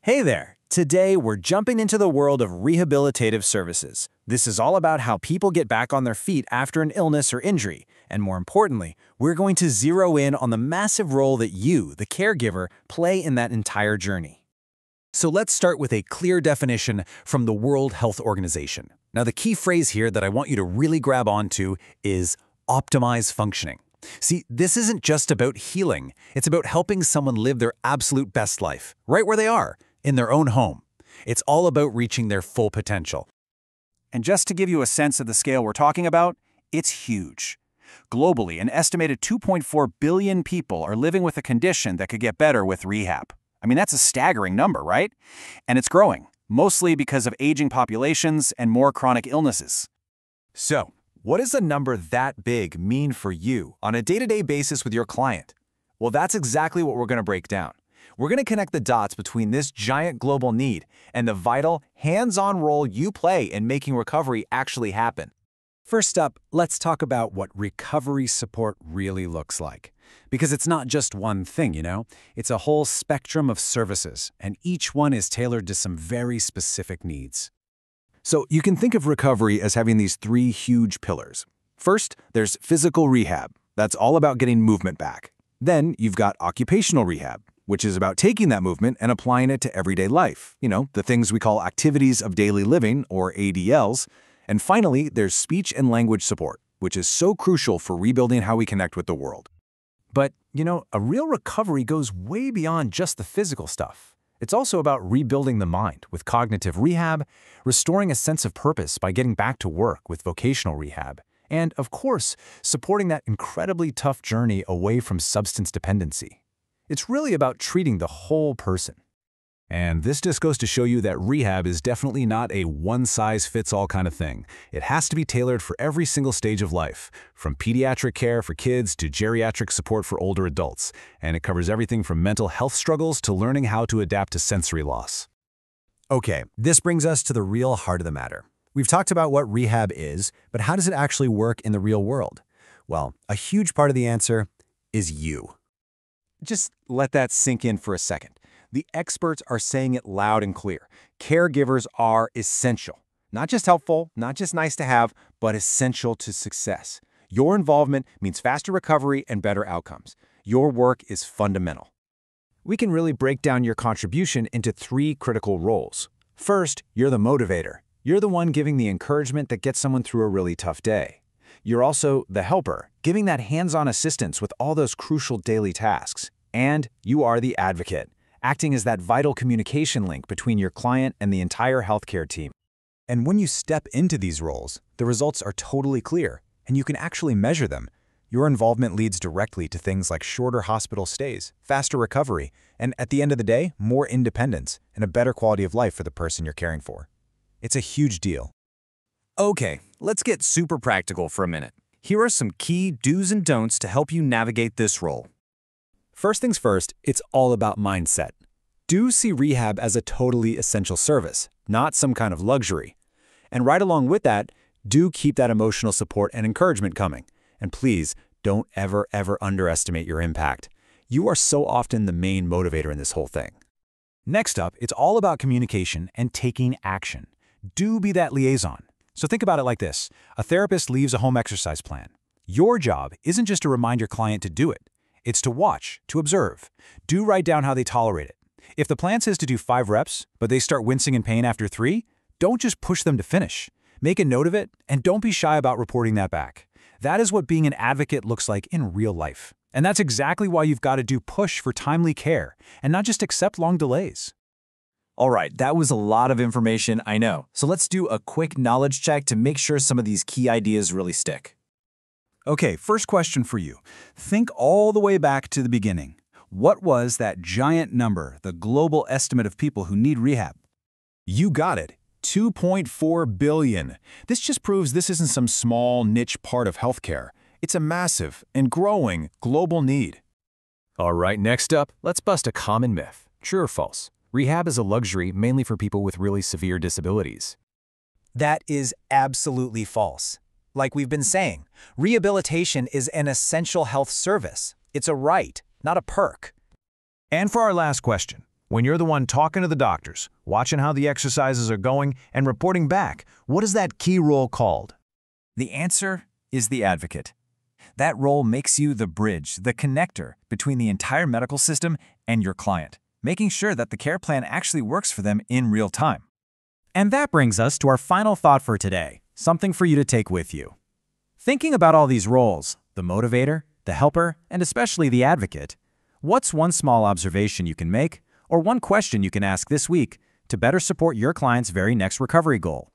Hey there! Today, we're jumping into the world of rehabilitative services. This is all about how people get back on their feet after an illness or injury. And more importantly, we're going to zero in on the massive role that you, the caregiver, play in that entire journey. So let's start with a clear definition from the World Health Organization. Now, the key phrase here that I want you to really grab onto is optimize functioning. See, this isn't just about healing. It's about helping someone live their absolute best life, right where they are, in their own home. It's all about reaching their full potential. And just to give you a sense of the scale we're talking about, it's huge. Globally, an estimated 2.4 billion people are living with a condition that could get better with rehab. I mean, that's a staggering number, right? And it's growing, mostly because of aging populations and more chronic illnesses. So, what does a number that big mean for you on a day-to-day basis with your client? Well, that's exactly what we're going to break down. We're going to connect the dots between this giant global need and the vital, hands-on role you play in making recovery actually happen. First up, let's talk about what recovery support really looks like. Because it's not just one thing, It's a whole spectrum of services, and each one is tailored to some very specific needs. So you can think of recovery as having these three huge pillars. First, there's physical rehab. That's all about getting movement back. Then you've got occupational rehab, which is about taking that movement and applying it to everyday life. The things we call activities of daily living, or ADLs. And finally, there's speech and language support, which is so crucial for rebuilding how we connect with the world. But, a real recovery goes way beyond just the physical stuff. It's also about rebuilding the mind with cognitive rehab, restoring a sense of purpose by getting back to work with vocational rehab, and, of course, supporting that incredibly tough journey away from substance dependency. It's really about treating the whole person. And this just goes to show you that rehab is definitely not a one-size-fits-all kind of thing. It has to be tailored for every single stage of life, from pediatric care for kids to geriatric support for older adults. And it covers everything from mental health struggles to learning how to adapt to sensory loss. Okay, this brings us to the real heart of the matter. We've talked about what rehab is, but how does it actually work in the real world? Well, a huge part of the answer is you. Just let that sink in for a second. The experts are saying it loud and clear. Caregivers are essential. Not just helpful, not just nice to have, but essential to success. Your involvement means faster recovery and better outcomes. Your work is fundamental. We can really break down your contribution into three critical roles. First, you're the motivator. You're the one giving the encouragement that gets someone through a really tough day. You're also the helper, giving that hands-on assistance with all those crucial daily tasks. And you are the advocate, acting as that vital communication link between your client and the entire healthcare team. And when you step into these roles, the results are totally clear, and you can actually measure them. Your involvement leads directly to things like shorter hospital stays, faster recovery, and at the end of the day, more independence and a better quality of life for the person you're caring for. It's a huge deal. Okay, let's get super practical for a minute. Here are some key do's and don'ts to help you navigate this role. First things first, it's all about mindset. Do see rehab as a totally essential service, not some kind of luxury. And right along with that, do keep that emotional support and encouragement coming. And please, don't ever underestimate your impact. You are so often the main motivator in this whole thing. Next up, it's all about communication and taking action. Do be that liaison. So think about it like this. A therapist leaves a home exercise plan. Your job isn't just to remind your client to do it. It's to watch, to observe. Do write down how they tolerate it. If the plan says to do 5 reps, but they start wincing in pain after 3, don't just push them to finish. Make a note of it, and don't be shy about reporting that back. That is what being an advocate looks like in real life. And that's exactly why you've got to do push for timely care, and not just accept long delays. All right, that was a lot of information, I know. So let's do a quick knowledge check to make sure some of these key ideas really stick. Okay, first question for you. Think all the way back to the beginning. What was that giant number, the global estimate of people who need rehab? You got it, 2.4 billion. This just proves this isn't some small niche part of healthcare. It's a massive and growing global need. All right, next up, let's bust a common myth. True or false? Rehab is a luxury mainly for people with really severe disabilities. That is absolutely false. Like we've been saying, rehabilitation is an essential health service. It's a right, not a perk. And for our last question, When you're the one talking to the doctors, watching how the exercises are going, and reporting back, what is that key role called? The answer is the advocate. That role makes you the bridge, the connector between the entire medical system and your client, making sure that the care plan actually works for them in real time. And that brings us to our final thought for today, something for you to take with you. Thinking about all these roles, the motivator, the helper, and especially the advocate, what's one small observation you can make or one question you can ask this week to better support your client's very next recovery goal?